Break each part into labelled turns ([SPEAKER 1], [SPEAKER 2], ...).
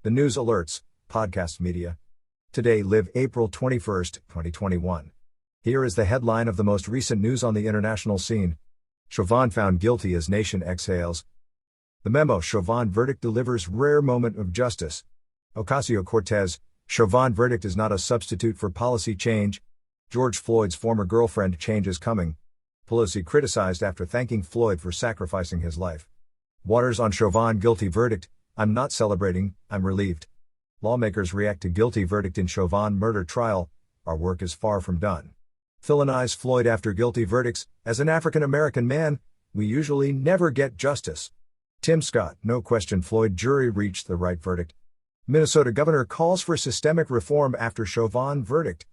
[SPEAKER 1] The News Alerts, Podcast Media. Today, live April 21st, 2021. Here is the headline of the most recent news on the international scene. Chauvin found guilty as nation exhales. The Memo Chauvin verdict delivers rare moment of justice. Ocasio-Cortez, Chauvin verdict is not a substitute for policy change. George Floyd's former girlfriend change is coming. Pelosi criticized after thanking Floyd for sacrificing his life. Waters on Chauvin guilty verdict. I'm not celebrating, I'm relieved. Lawmakers react to guilty verdict in Chauvin murder trial. Our work is far from done. Villainize Floyd after guilty verdicts. As an African American man, we usually never get justice. Tim Scott, no question Floyd jury reached the right verdict. Minnesota governor calls for systemic reform after Chauvin verdict.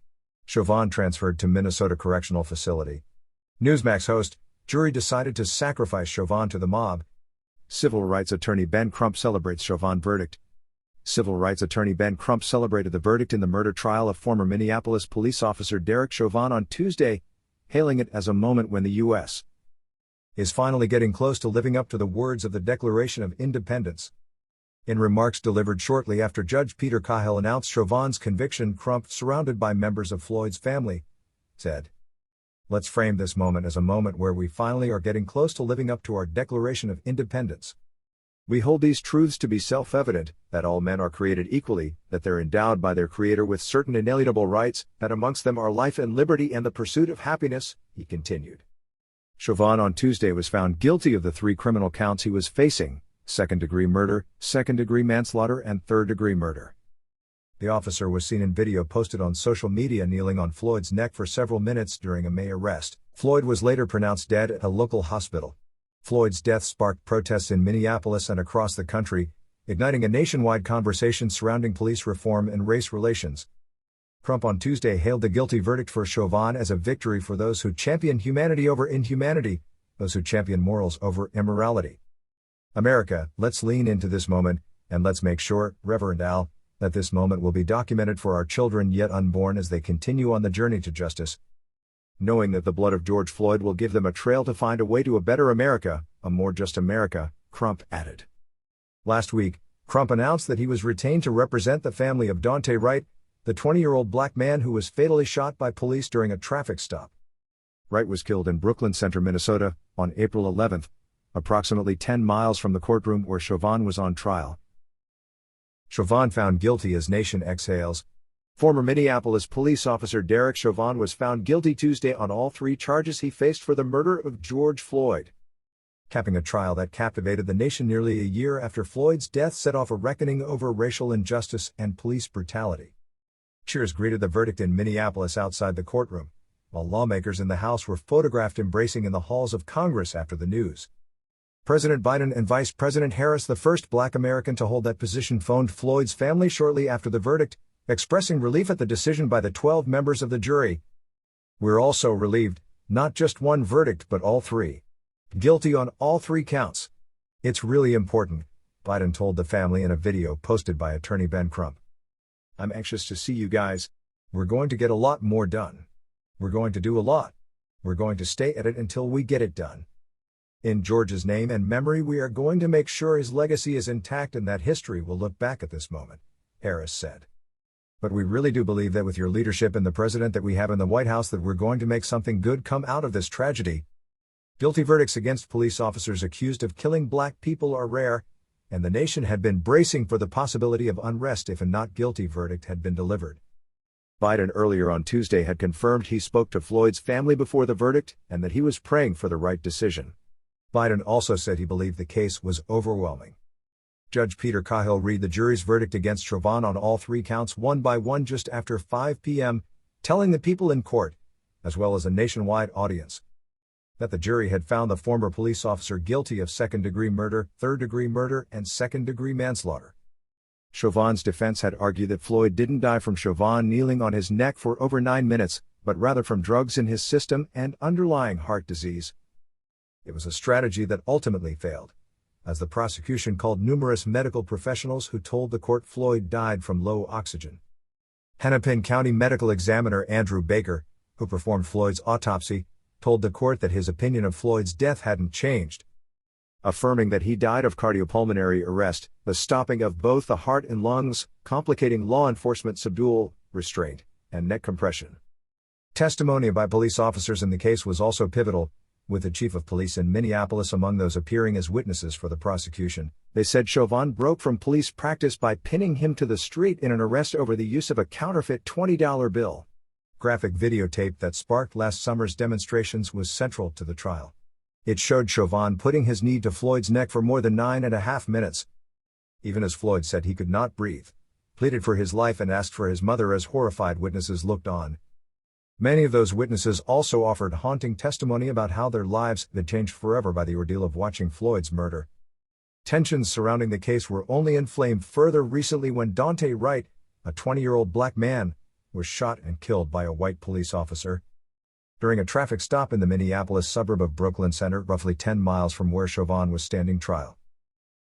[SPEAKER 1] Chauvin transferred to Minnesota correctional facility. Newsmax host, jury decided to sacrifice Chauvin to the mob. Civil rights attorney Ben Crump celebrates Chauvin verdict. Civil rights attorney Ben Crump celebrated the verdict in the murder trial of former Minneapolis police officer Derek Chauvin on Tuesday, hailing it as a moment when the U.S. is finally getting close to living up to the words of the Declaration of Independence. In remarks delivered shortly after Judge Peter Cahill announced Chauvin's conviction, Crump, surrounded by members of Floyd's family, said, "Let's frame this moment as a moment where we finally are getting close to living up to our Declaration of Independence. We hold these truths to be self-evident, that all men are created equally, that they're endowed by their Creator with certain inalienable rights, that amongst them are life and liberty and the pursuit of happiness," he continued. Chauvin on Tuesday was found guilty of the 3 criminal counts he was facing: second-degree murder, second-degree manslaughter, and third-degree murder. The officer was seen in video posted on social media kneeling on Floyd's neck for several minutes during a May arrest. Floyd was later pronounced dead at a local hospital. Floyd's death sparked protests in Minneapolis and across the country, igniting a nationwide conversation surrounding police reform and race relations. Crump on Tuesday hailed the guilty verdict for Chauvin as a victory for those who champion humanity over inhumanity, those who champion morals over immorality. America, let's lean into this moment, and let's make sure, Reverend Al, that this moment will be documented for our children yet unborn as they continue on the journey to justice. Knowing that the blood of George Floyd will give them a trail to find a way to a better America, a more just America, Crump added. Last week, Crump announced that he was retained to represent the family of Daunte Wright, the 20-year-old black man who was fatally shot by police during a traffic stop. Wright was killed in Brooklyn Center, Minnesota, on April 11, approximately 10 miles from the courtroom where Chauvin was on trial. Chauvin found guilty as nation exhales. Former Minneapolis police officer Derek Chauvin was found guilty Tuesday on all 3 charges he faced for the murder of George Floyd, capping a trial that captivated the nation nearly a year after Floyd's death set off a reckoning over racial injustice and police brutality. Cheers greeted the verdict in Minneapolis outside the courtroom, while lawmakers in the House were photographed embracing in the halls of Congress after the news. President Biden and Vice President Harris, the first black American to hold that position, phoned Floyd's family shortly after the verdict, expressing relief at the decision by the 12 members of the jury. "We're also relieved, not just one verdict but all 3. Guilty on all 3 counts. It's really important," Biden told the family in a video posted by attorney Ben Crump. "I'm anxious to see you guys. We're going to get a lot more done. We're going to do a lot. We're going to stay at it until we get it done. In George's name and memory, we are going to make sure his legacy is intact and that history will look back at this moment," Harris said. "But we really do believe that with your leadership and the president that we have in the White House that we're going to make something good come out of this tragedy." Guilty verdicts against police officers accused of killing black people are rare, and the nation had been bracing for the possibility of unrest if a not guilty verdict had been delivered. Biden earlier on Tuesday had confirmed he spoke to Floyd's family before the verdict and that he was praying for the right decision. Biden also said he believed the case was overwhelming. Judge Peter Cahill read the jury's verdict against Chauvin on all 3 counts one by one just after 5 p.m., telling the people in court, as well as a nationwide audience, that the jury had found the former police officer guilty of second-degree murder, third-degree murder, and second-degree manslaughter. Chauvin's defense had argued that Floyd didn't die from Chauvin kneeling on his neck for over 9 minutes, but rather from drugs in his system and underlying heart disease. It was a strategy that ultimately failed, as the prosecution called numerous medical professionals who told the court Floyd died from low oxygen. Hennepin County medical examiner Andrew Baker, who performed Floyd's autopsy, told the court that his opinion of Floyd's death hadn't changed. affirming that he died of cardiopulmonary arrest, the stopping of both the heart and lungs, complicating law enforcement subdual, restraint, and neck compression. Testimony by police officers in the case was also pivotal, with the chief of police in Minneapolis among those appearing as witnesses for the prosecution. They said Chauvin broke from police practice by pinning him to the street in an arrest over the use of a counterfeit $20 bill. Graphic videotape that sparked last summer's demonstrations was central to the trial. It showed Chauvin putting his knee to Floyd's neck for more than 9.5 minutes. Even as Floyd said he could not breathe, pleaded for his life and asked for his mother as horrified witnesses looked on. Many of those witnesses also offered haunting testimony about how their lives had changed forever by the ordeal of watching Floyd's murder. Tensions surrounding the case were only inflamed further recently when Daunte Wright, a 20-year-old black man, was shot and killed by a white police officer during a traffic stop in the Minneapolis suburb of Brooklyn Center, roughly 10 miles from where Chauvin was standing trial.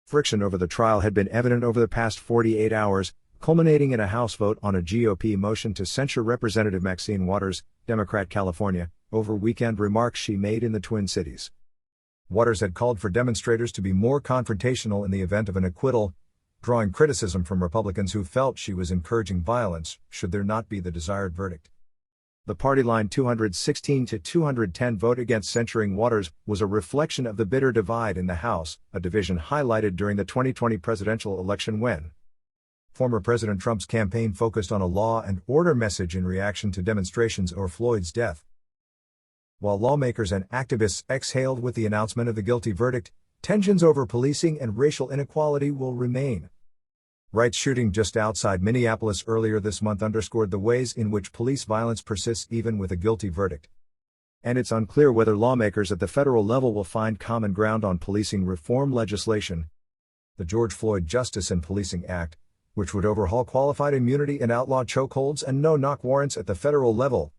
[SPEAKER 1] Friction over the trial had been evident over the past 48 hours, culminating in a House vote on a GOP motion to censure Representative Maxine Waters, Democrat California, over weekend remarks she made in the Twin Cities. Waters had called for demonstrators to be more confrontational in the event of an acquittal, drawing criticism from Republicans who felt she was encouraging violence should there not be the desired verdict. The party-line 216 to 210 vote against censuring Waters was a reflection of the bitter divide in the House, a division highlighted during the 2020 presidential election when former President Trump's campaign focused on a law and order message in reaction to demonstrations over Floyd's death. While lawmakers and activists exhaled with the announcement of the guilty verdict, tensions over policing and racial inequality will remain. Wright's shooting just outside Minneapolis earlier this month underscored the ways in which police violence persists even with a guilty verdict. And it's unclear whether lawmakers at the federal level will find common ground on policing reform legislation. The George Floyd Justice in Policing Act, which would overhaul qualified immunity and outlaw chokeholds and no-knock warrants at the federal level,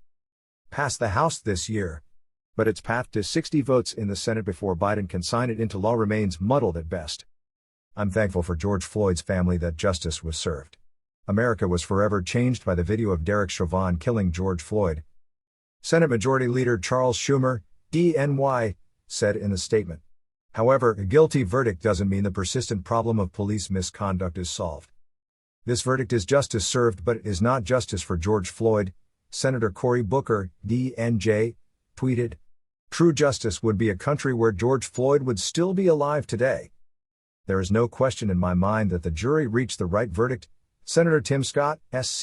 [SPEAKER 1] passed the House this year. But its path to 60 votes in the Senate before Biden can sign it into law remains muddled at best. I'm thankful for George Floyd's family that justice was served. America was forever changed by the video of Derek Chauvin killing George Floyd. Senate Majority Leader Charles Schumer, DNY, said in a statement. However, a guilty verdict doesn't mean the persistent problem of police misconduct is solved. This verdict is justice served, but it is not justice for George Floyd, Senator Cory Booker, DNJ, tweeted. True justice would be a country where George Floyd would still be alive today. There is no question in my mind that the jury reached the right verdict, Senator Tim Scott, SC,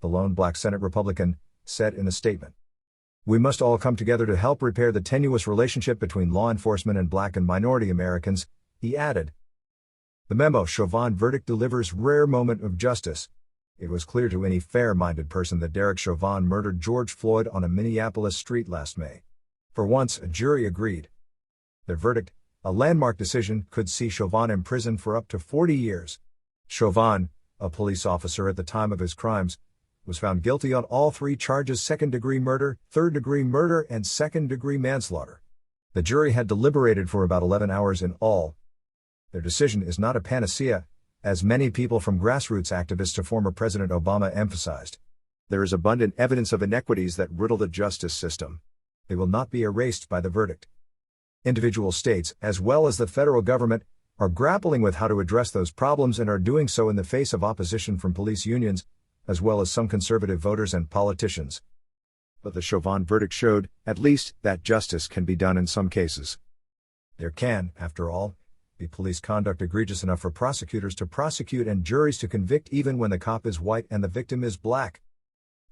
[SPEAKER 1] the lone black Senate Republican, said in a statement. We must all come together to help repair the tenuous relationship between law enforcement and black and minority Americans, he added. The Memo Chauvin verdict delivers rare moment of justice. It was clear to any fair-minded person that Derek Chauvin murdered George Floyd on a Minneapolis street last May. For once, a jury agreed. Their verdict, a landmark decision, could see Chauvin imprisoned for up to 40 years. Chauvin, a police officer at the time of his crimes, was found guilty on all 3 charges: second-degree murder, third-degree murder, and second-degree manslaughter. The jury had deliberated for about 11 hours in all. Their decision is not a panacea, as many people from grassroots activists to former President Obama emphasized. There is abundant evidence of inequities that riddle the justice system. They will not be erased by the verdict. Individual states, as well as the federal government, are grappling with how to address those problems and are doing so in the face of opposition from police unions, as well as some conservative voters and politicians. But the Chauvin verdict showed, at least, that justice can be done in some cases. There can, after all, be police conduct egregious enough for prosecutors to prosecute and juries to convict even when the cop is white and the victim is black.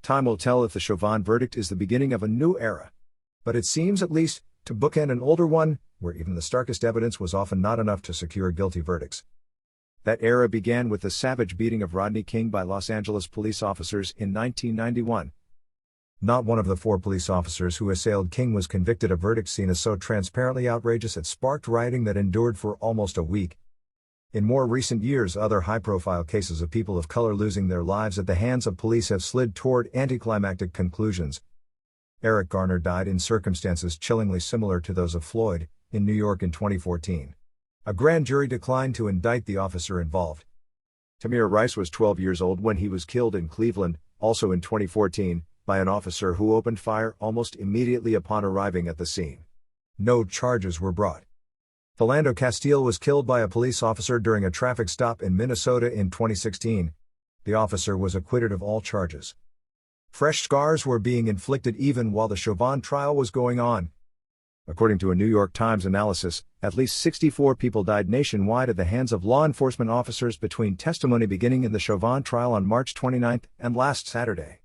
[SPEAKER 1] Time will tell if the Chauvin verdict is the beginning of a new era. But it seems, at least, to bookend an older one, where even the starkest evidence was often not enough to secure guilty verdicts. That era began with the savage beating of Rodney King by Los Angeles police officers in 1991. Not one of the 4 police officers who assailed King was convicted. A verdict seen as so transparently outrageous it sparked rioting that endured for almost a week. In more recent years, other high-profile cases of people of color losing their lives at the hands of police have slid toward anticlimactic conclusions. Eric Garner died in circumstances chillingly similar to those of Floyd, in New York in 2014. A grand jury declined to indict the officer involved. Tamir Rice was 12 years old when he was killed in Cleveland, also in 2014, by an officer who opened fire almost immediately upon arriving at the scene. No charges were brought. Philando Castile was killed by a police officer during a traffic stop in Minnesota in 2016. The officer was acquitted of all charges. Fresh scars were being inflicted even while the Chauvin trial was going on. According to a New York Times analysis, at least 64 people died nationwide at the hands of law enforcement officers between testimony beginning in the Chauvin trial on March 29 and last Saturday.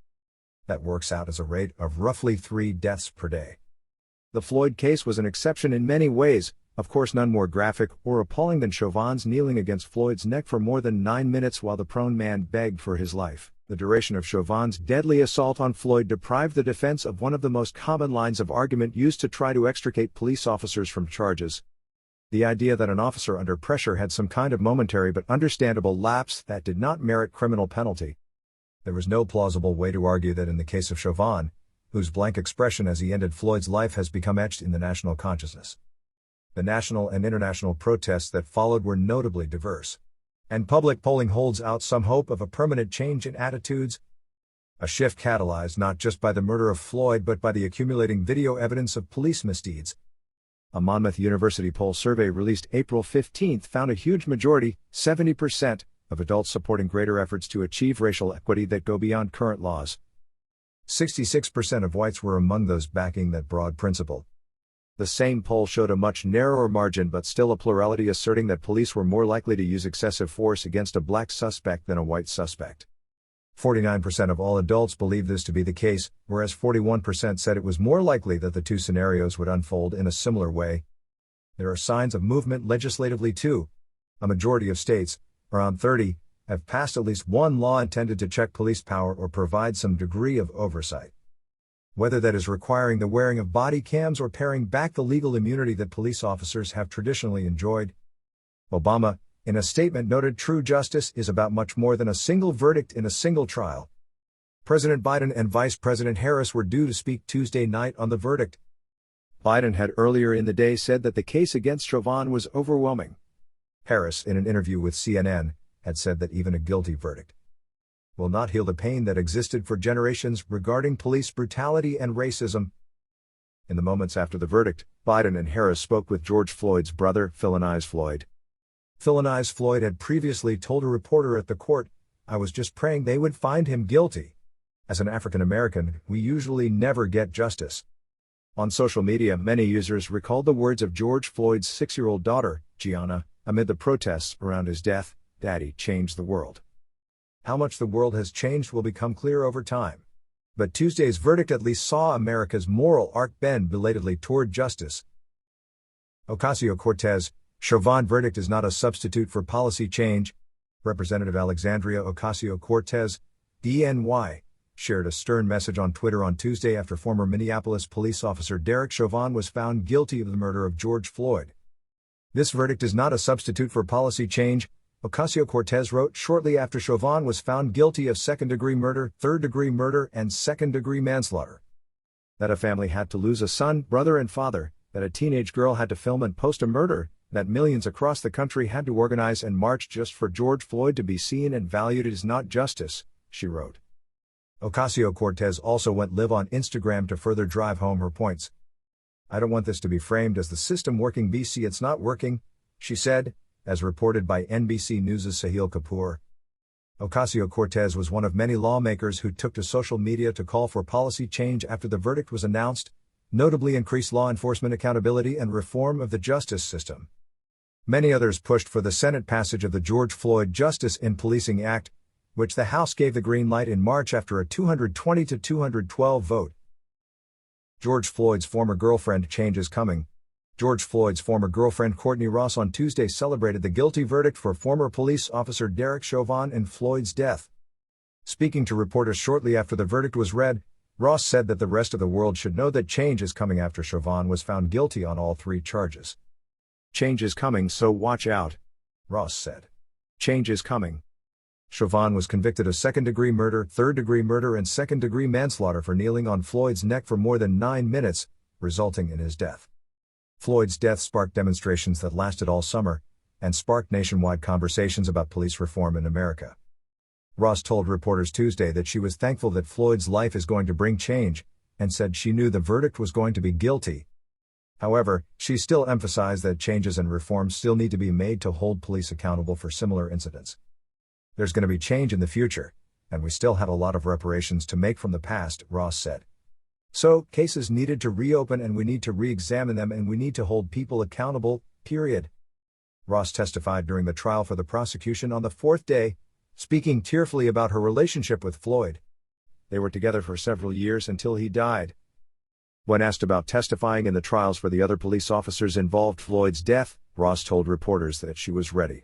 [SPEAKER 1] That works out as a rate of roughly 3 deaths per day. The Floyd case was an exception in many ways, of course none more graphic or appalling than Chauvin's kneeling against Floyd's neck for more than 9 minutes while the prone man begged for his life. The duration of Chauvin's deadly assault on Floyd deprived the defense of one of the most common lines of argument used to try to extricate police officers from charges. The idea that an officer under pressure had some kind of momentary but understandable lapse that did not merit criminal penalty. There was no plausible way to argue that in the case of Chauvin, whose blank expression as he ended Floyd's life has become etched in the national consciousness. The national and international protests that followed were notably diverse. And public polling holds out some hope of a permanent change in attitudes. A shift catalyzed not just by the murder of Floyd but by the accumulating video evidence of police misdeeds. A Monmouth University poll survey released April 15 found a huge majority, 70%, of adults supporting greater efforts to achieve racial equity that go beyond current laws. 66% of whites were among those backing that broad principle. The same poll showed a much narrower margin but still a plurality asserting that police were more likely to use excessive force against a black suspect than a white suspect. 49% of all adults believed this to be the case, whereas 41% said it was more likely that the two scenarios would unfold in a similar way. There are signs of movement legislatively too. A majority of states, around 30, have passed at least one law intended to check police power or provide some degree of oversight. Whether that is requiring the wearing of body cams or paring back the legal immunity that police officers have traditionally enjoyed. Obama, in a statement, noted true justice is about much more than a single verdict in a single trial. President Biden and Vice President Harris were due to speak Tuesday night on the verdict. Biden had earlier in the day said that the case against Chauvin was overwhelming. Harris, in an interview with CNN, had said that even a guilty verdict will not heal the pain that existed for generations regarding police brutality and racism. In the moments after the verdict, Biden and Harris spoke with George Floyd's brother, Philando Floyd. Philando Floyd had previously told a reporter at the court, "I was just praying they would find him guilty. As an African American, we usually never get justice." On social media, many users recalled the words of George Floyd's 6-year-old daughter, Gianna, amid the protests around his death, "Daddy changed the world." How much the world has changed will become clear over time. But Tuesday's verdict at least saw America's moral arc bend belatedly toward justice. Ocasio-Cortez, Chauvin verdict is not a substitute for policy change. Representative Alexandria Ocasio-Cortez, DNY, shared a stern message on Twitter on Tuesday after former Minneapolis police officer Derek Chauvin was found guilty of the murder of George Floyd. "This verdict is not a substitute for policy change," Ocasio-Cortez wrote shortly after Chauvin was found guilty of second-degree murder, third-degree murder, and second-degree manslaughter. That a family had to lose a son, brother, and father, that a teenage girl had to film and post a murder, that millions across the country had to organize and march just for George Floyd to be seen and valued is not justice, she wrote. Ocasio-Cortez also went live on Instagram to further drive home her points. "I don't want this to be framed as the system working BC, it's not working," she said, as reported by NBC News' Sahil Kapoor. Ocasio-Cortez was one of many lawmakers who took to social media to call for policy change after the verdict was announced, notably increased law enforcement accountability and reform of the justice system. Many others pushed for the Senate passage of the George Floyd Justice in Policing Act, which the House gave the green light in March after a 220-212 vote. George Floyd's former girlfriend, change is coming. George Floyd's former girlfriend Courtney Ross on Tuesday celebrated the guilty verdict for former police officer Derek Chauvin in Floyd's death. Speaking to reporters shortly after the verdict was read, Ross said that the rest of the world should know that change is coming after Chauvin was found guilty on all 3 charges. "Change is coming, so watch out," Ross said. "Change is coming." Chauvin was convicted of second-degree murder, third-degree murder, and second-degree manslaughter for kneeling on Floyd's neck for more than 9 minutes, resulting in his death. Floyd's death sparked demonstrations that lasted all summer, and sparked nationwide conversations about police reform in America. Ross told reporters Tuesday that she was thankful that Floyd's life is going to bring change, and said she knew the verdict was going to be guilty. However, she still emphasized that changes and reforms still need to be made to hold police accountable for similar incidents. There's going to be change in the future, and we still have a lot of reparations to make from the past, Ross said. So, cases needed to reopen and we need to re-examine them and we need to hold people accountable, period. Ross testified during the trial for the prosecution on the fourth day, speaking tearfully about her relationship with Floyd. They were together for several years until he died. When asked about testifying in the trials for the other police officers involved Floyd's death, Ross told reporters that she was ready.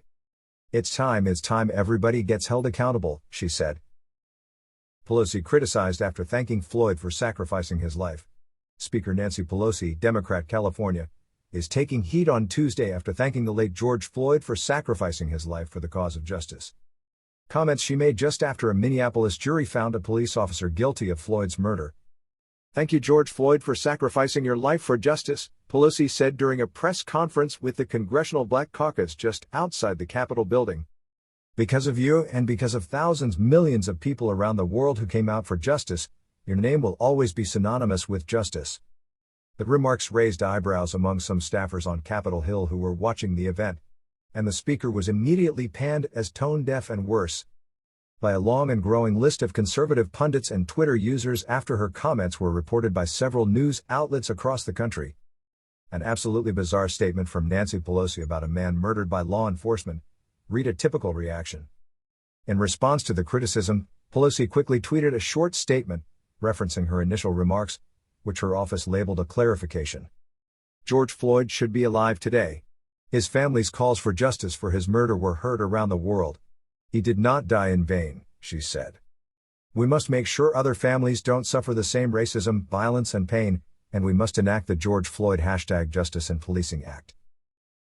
[SPEAKER 1] It's time everybody gets held accountable, she said. Pelosi criticized after thanking Floyd for sacrificing his life. Speaker Nancy Pelosi, Democrat, California, is taking heat on Tuesday after thanking the late George Floyd for sacrificing his life for the cause of justice. Comments she made just after a Minneapolis jury found a police officer guilty of Floyd's murder. "Thank you, George Floyd, for sacrificing your life for justice," Pelosi said during a press conference with the Congressional Black Caucus just outside the Capitol building. "Because of you and because of thousands, millions of people around the world who came out for justice, your name will always be synonymous with justice." The remarks raised eyebrows among some staffers on Capitol Hill who were watching the event, and the speaker was immediately panned as tone-deaf and worse by a long and growing list of conservative pundits and Twitter users after her comments were reported by several news outlets across the country. An absolutely bizarre statement from Nancy Pelosi about a man murdered by law enforcement. Read a typical reaction. In response to the criticism, Pelosi quickly tweeted a short statement, referencing her initial remarks, which her office labeled a clarification. "George Floyd should be alive today. His family's calls for justice for his murder were heard around the world. He did not die in vain," she said. "We must make sure other families don't suffer the same racism, violence and pain, and we must enact the George Floyd #Justice and Policing Act."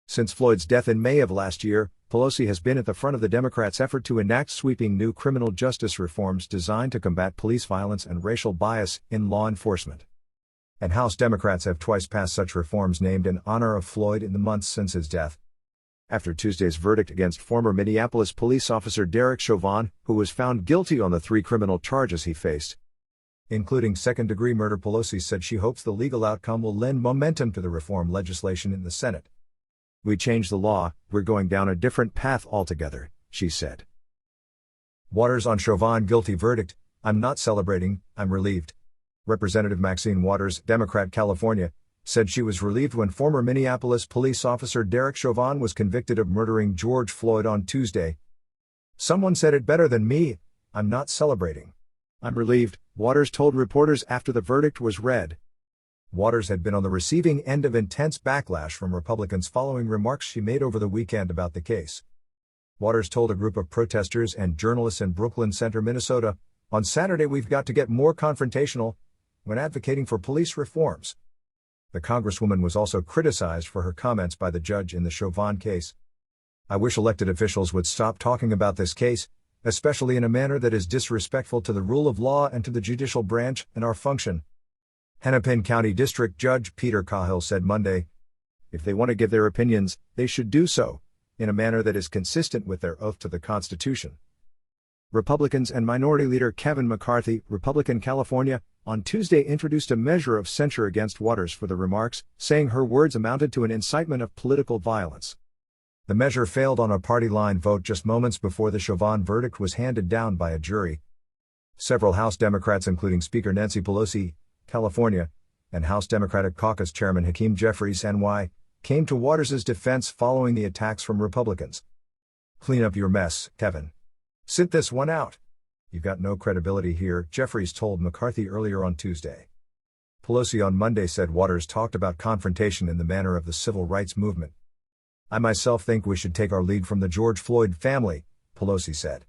[SPEAKER 1] Since Floyd's death in May of last year, Pelosi has been at the front of the Democrats' effort to enact sweeping new criminal justice reforms designed to combat police violence and racial bias in law enforcement. And House Democrats have twice passed such reforms named in honor of Floyd in the months since his death. After Tuesday's verdict against former Minneapolis police officer Derek Chauvin, who was found guilty on the 3 criminal charges he faced, including second-degree murder, Pelosi said she hopes the legal outcome will lend momentum to the reform legislation in the Senate. "We changed the law, we're going down a different path altogether," she said. Waters on Chauvin guilty verdict, "I'm not celebrating, I'm relieved." Representative Maxine Waters, Democrat, California, said she was relieved when former Minneapolis police officer Derek Chauvin was convicted of murdering George Floyd on Tuesday. "Someone said it better than me, I'm not celebrating. I'm relieved," Waters told reporters after the verdict was read. Waters had been on the receiving end of intense backlash from Republicans following remarks she made over the weekend about the case. Waters told a group of protesters and journalists in Brooklyn Center, Minnesota, on Saturday, "We've got to get more confrontational when advocating for police reforms." The Congresswoman was also criticized for her comments by the judge in the Chauvin case. "I wish elected officials would stop talking about this case, especially in a manner that is disrespectful to the rule of law and to the judicial branch and our function," Hennepin County District Judge Peter Cahill said Monday. "If they want to give their opinions, they should do so in a manner that is consistent with their oath to the Constitution." Republicans and Minority Leader Kevin McCarthy, Republican, California, on Tuesday introduced a measure of censure against Waters for the remarks, saying her words amounted to an incitement of political violence. The measure failed on a party-line vote just moments before the Chauvin verdict was handed down by a jury. Several House Democrats, including Speaker Nancy Pelosi, California, and House Democratic Caucus Chairman Hakeem Jeffries, NY, came to Waters' defense following the attacks from Republicans. "Clean up your mess, Kevin. Sit this one out. You've got no credibility here," Jeffries told McCarthy earlier on Tuesday. Pelosi on Monday said Waters talked about confrontation in the manner of the civil rights movement. "I myself think we should take our lead from the George Floyd family," Pelosi said.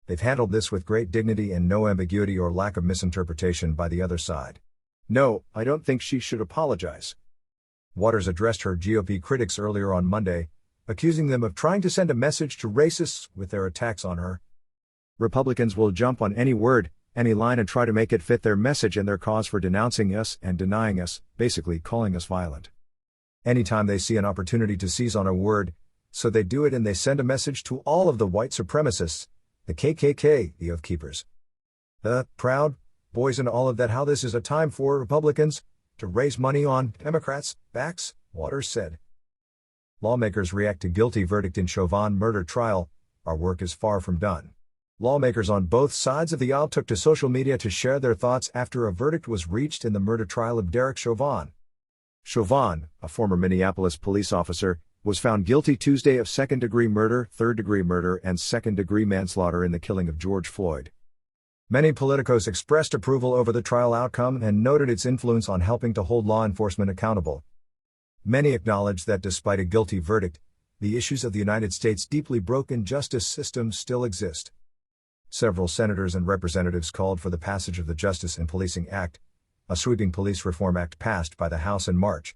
[SPEAKER 1] "They've handled this with great dignity and no ambiguity or lack of misinterpretation by the other side. No, I don't think she should apologize." Waters addressed her GOP critics earlier on Monday, accusing them of trying to send a message to racists with their attacks on her. "Republicans will jump on any word, any line and try to make it fit their message and their cause for denouncing us and denying us, basically calling us violent. Anytime they see an opportunity to seize on a word, so they do it and they send a message to all of the white supremacists, the KKK, the Oath Keepers, the Proud Boys and all of that, how this is a time for Republicans to raise money on Democrats' backs, Waters said. Lawmakers react to guilty verdict in Chauvin murder trial. Our work is far from done. Lawmakers on both sides of the aisle took to social media to share their thoughts after a verdict was reached in the murder trial of Derek Chauvin. Chauvin, a former Minneapolis police officer, was found guilty Tuesday of second-degree murder, third-degree murder, and second-degree manslaughter in the killing of George Floyd. Many politicos expressed approval over the trial outcome and noted its influence on helping to hold law enforcement accountable. Many acknowledged that despite a guilty verdict, the issues of the United States' deeply broken justice system still exist. Several senators and representatives called for the passage of the Justice in Policing Act, a sweeping police reform act passed by the House in March.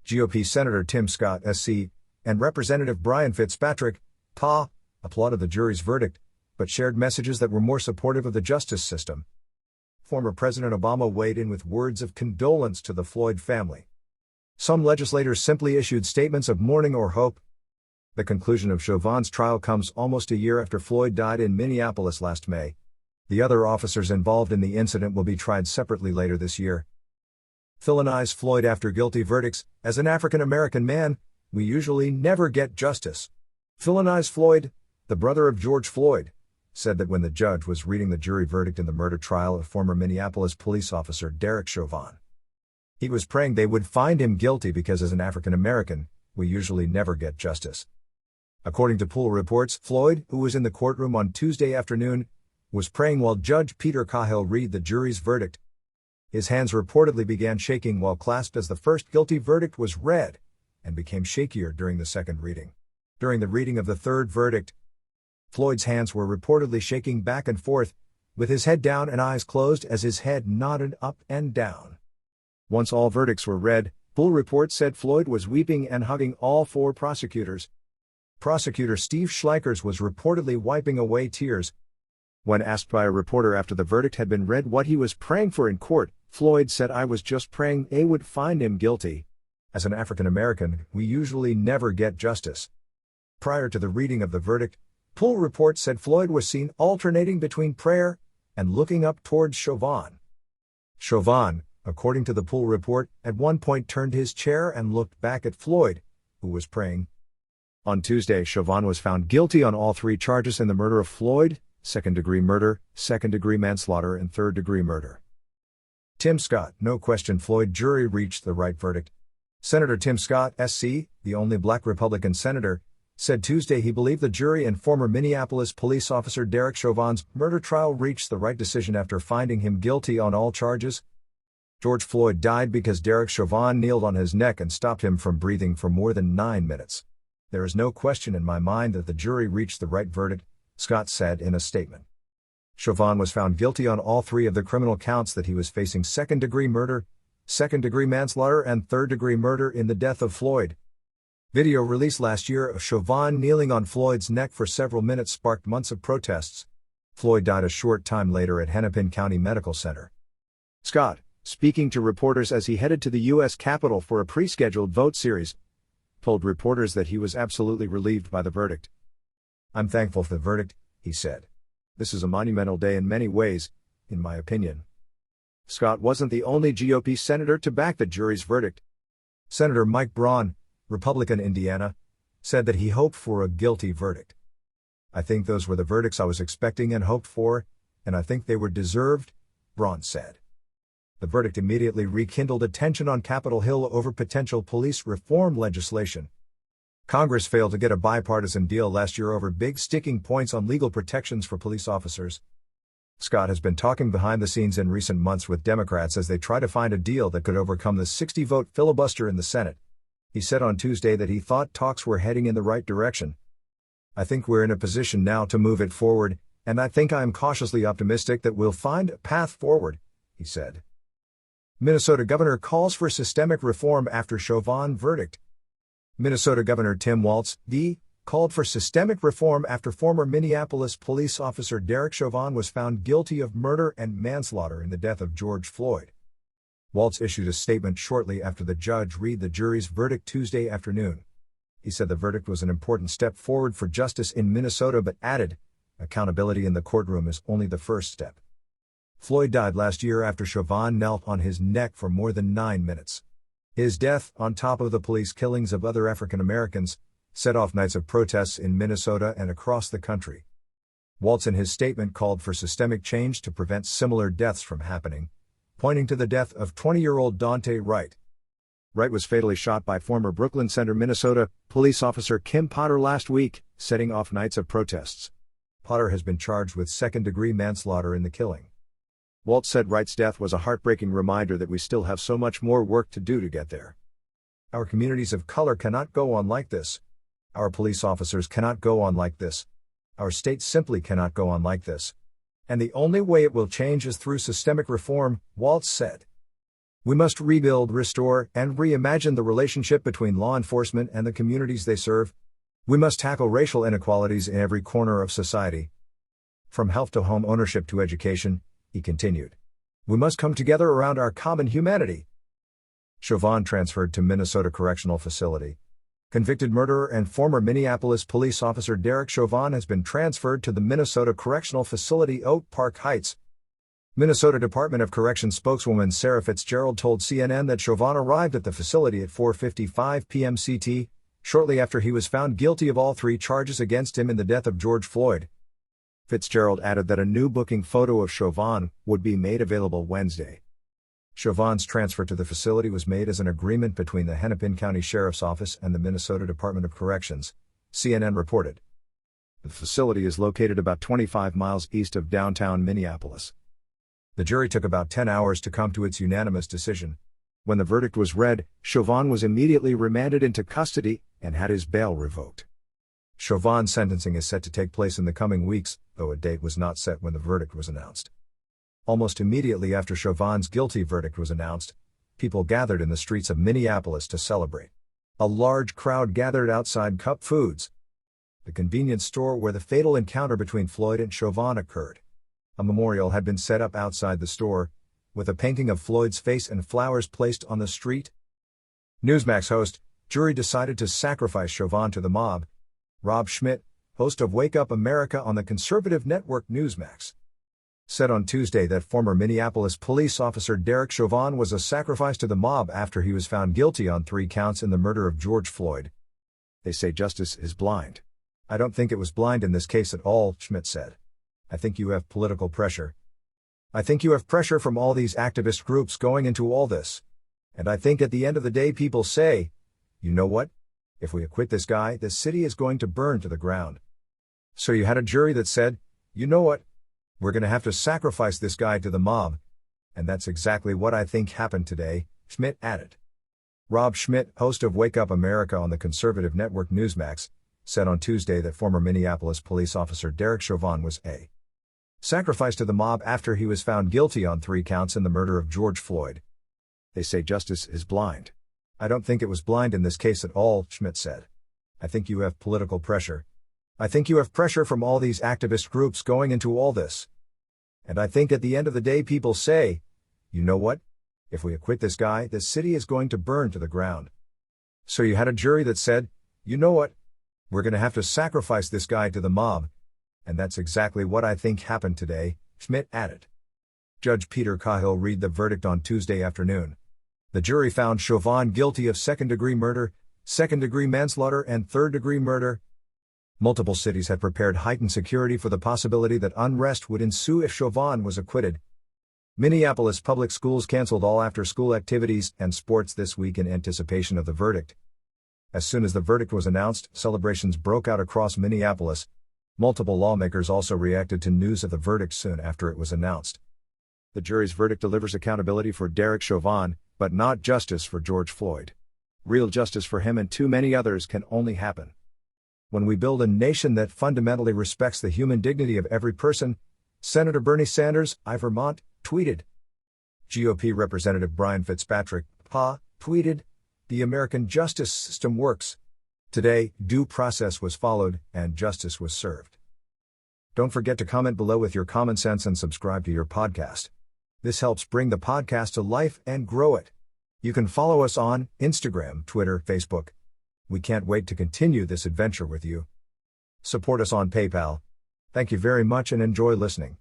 [SPEAKER 1] GOP Senator Tim Scott, SC, and Representative Brian Fitzpatrick, PA, applauded the jury's verdict, but shared messages that were more supportive of the justice system. Former President Obama weighed in with words of condolence to the Floyd family. Some legislators simply issued statements of mourning or hope. The conclusion of Chauvin's trial comes almost a year after Floyd died in Minneapolis last May. The other officers involved in the incident will be tried separately later this year. Villainize Floyd after guilty verdicts. As an African-American man, we usually never get justice. Villainize Floyd, the brother of George Floyd, said that when the judge was reading the jury verdict in the murder trial of former Minneapolis police officer Derek Chauvin. He was praying they would find him guilty because as an African-American, we usually never get justice. According to pool reports, Floyd, who was in the courtroom on Tuesday afternoon, was praying while Judge Peter Cahill read the jury's verdict. His hands reportedly began shaking while clasped as the first guilty verdict was read, and became shakier during the second reading. During the reading of the third verdict, Floyd's hands were reportedly shaking back and forth, with his head down and eyes closed as his head nodded up and down. Once all verdicts were read, pool reports said Floyd was weeping and hugging all four prosecutors. Prosecutor Steve Schleichers was reportedly wiping away tears. When asked by a reporter after the verdict had been read what he was praying for in court, Floyd said, "I was just praying they would find him guilty. As an African American, we usually never get justice." Prior to the reading of the verdict, pool reports said Floyd was seen alternating between prayer and looking up towards Chauvin. Chauvin, according to the pool report, at one point turned his chair and looked back at Floyd, who was praying. On Tuesday, Chauvin was found guilty on all three charges in the murder of Floyd: second-degree murder, second-degree manslaughter, and third-degree murder. Tim Scott, no question Floyd jury reached the right verdict. Senator Tim Scott, SC, the only black Republican senator, said Tuesday he believed the jury in former Minneapolis police officer Derek Chauvin's murder trial reached the right decision after finding him guilty on all charges. George Floyd died because Derek Chauvin kneeled on his neck and stopped him from breathing for more than 9 minutes. There is no question in my mind that the jury reached the right verdict, Scott said in a statement. Chauvin was found guilty on all three of the criminal counts that he was facing: second-degree murder, second-degree manslaughter, and third-degree murder in the death of Floyd. Video released last year of Chauvin kneeling on Floyd's neck for several minutes sparked months of protests. Floyd died a short time later at Hennepin County Medical Center. Scott, speaking to reporters as he headed to the U.S. Capitol for a pre-scheduled vote series, told reporters that he was absolutely relieved by the verdict. "I'm thankful for the verdict," he said. "This is a monumental day in many ways, in my opinion." Scott wasn't the only GOP senator to back the jury's verdict. Senator Mike Braun, Republican Indiana, said that he hoped for a guilty verdict. "I think those were the verdicts I was expecting and hoped for, and I think they were deserved," Braun said. The verdict immediately rekindled attention on Capitol Hill over potential police reform legislation. Congress failed to get a bipartisan deal last year over big sticking points on legal protections for police officers. Scott has been talking behind the scenes in recent months with Democrats as they try to find a deal that could overcome the 60-vote filibuster in the Senate. He said on Tuesday that he thought talks were heading in the right direction. "I think we're in a position now to move it forward, and I think I'm cautiously optimistic that we'll find a path forward," he said. Minnesota governor calls for systemic reform after Chauvin verdict. Minnesota Governor Tim Walz, D., called for systemic reform after former Minneapolis police officer Derek Chauvin was found guilty of murder and manslaughter in the death of George Floyd. Walz issued a statement shortly after the judge read the jury's verdict Tuesday afternoon. He said the verdict was an important step forward for justice in Minnesota but added, "Accountability in the courtroom is only the first step." Floyd died last year after Chauvin knelt on his neck for more than 9 minutes. His death, on top of the police killings of other African Americans, set off nights of protests in Minnesota and across the country. Waltz in his statement called for systemic change to prevent similar deaths from happening, pointing to the death of 20-year-old Daunte Wright. Wright was fatally shot by former Brooklyn Center, Minnesota, police officer Kim Potter last week, setting off nights of protests. Potter has been charged with second-degree manslaughter in the killing. Waltz said Wright's death was a heartbreaking reminder that we still have so much more work to do to get there. Our communities of color cannot go on like this. Our police officers cannot go on like this. Our state simply cannot go on like this. And the only way it will change is through systemic reform, Waltz said. We must rebuild, restore, and reimagine the relationship between law enforcement and the communities they serve. We must tackle racial inequalities in every corner of society. From health to home ownership to education, he continued. We must come together around our common humanity. Chauvin transferred to Minnesota Correctional Facility. Convicted murderer and former Minneapolis police officer Derek Chauvin has been transferred to the Minnesota Correctional Facility Oak Park Heights. Minnesota Department of Corrections spokeswoman Sarah Fitzgerald told CNN that Chauvin arrived at the facility at 4:55 p.m. CT, shortly after he was found guilty of all 3 charges against him in the death of George Floyd. Fitzgerald added that a new booking photo of Chauvin would be made available Wednesday. Chauvin's transfer to the facility was made as an agreement between the Hennepin County Sheriff's Office and the Minnesota Department of Corrections, CNN reported. The facility is located about 25 miles east of downtown Minneapolis. The jury took about 10 hours to come to its unanimous decision. When the verdict was read, Chauvin was immediately remanded into custody and had his bail revoked. Chauvin's sentencing is set to take place in the coming weeks, though a date was not set when the verdict was announced. Almost immediately after Chauvin's guilty verdict was announced, people gathered in the streets of Minneapolis to celebrate. A large crowd gathered outside Cup Foods, the convenience store where the fatal encounter between Floyd and Chauvin occurred. A memorial had been set up outside the store, with a painting of Floyd's face and flowers placed on the street. Newsmax host, jury decided to sacrifice Chauvin to the mob. Rob Schmidt, host of Wake Up America on the conservative network Newsmax, said on Tuesday that former Minneapolis police officer Derek Chauvin was a sacrifice to the mob after he was found guilty on 3 counts in the murder of George Floyd. They say justice is blind. I don't think it was blind in this case at all, Schmidt said. I think you have political pressure. I think you have pressure from all these activist groups going into all this. And I think at the end of the day people say, you know what? If we acquit this guy, this city is going to burn to the ground. So you had a jury that said, you know what? We're going to have to sacrifice this guy to the mob. And that's exactly what I think happened today, Schmidt added. Rob Schmidt, host of Wake Up America on the conservative network Newsmax, said on Tuesday that former Minneapolis police officer Derek Chauvin was a sacrifice to the mob after he was found guilty on 3 counts in the murder of George Floyd. They say justice is blind. I don't think it was blind in this case at all, Schmidt said. I think you have political pressure. I think you have pressure from all these activist groups going into all this. And I think at the end of the day people say, you know what? If we acquit this guy, this city is going to burn to the ground. So you had a jury that said, you know what? We're going to have to sacrifice this guy to the mob. And that's exactly what I think happened today, Schmidt added. Judge Peter Cahill read the verdict on Tuesday afternoon. The jury found Chauvin guilty of second-degree murder, second-degree manslaughter and third-degree murder. Multiple cities had prepared heightened security for the possibility that unrest would ensue if Chauvin was acquitted. Minneapolis public schools canceled all after-school activities and sports this week in anticipation of the verdict. As soon as the verdict was announced, celebrations broke out across Minneapolis. Multiple lawmakers also reacted to news of the verdict soon after it was announced. The jury's verdict delivers accountability for Derek Chauvin, but not justice for George Floyd. Real justice for him and too many others can only happen when we build a nation that fundamentally respects the human dignity of every person, Senator Bernie Sanders, Vermont, tweeted. GOP Representative Brian Fitzpatrick, PA, tweeted, "The American justice system works. Today, due process was followed, and justice was served." Don't forget to comment below with your common sense and subscribe to your podcast. This helps bring the podcast to life and grow it. You can follow us on Instagram, Twitter, Facebook. We can't wait to continue this adventure with you. Support us on PayPal. Thank you very much and enjoy listening.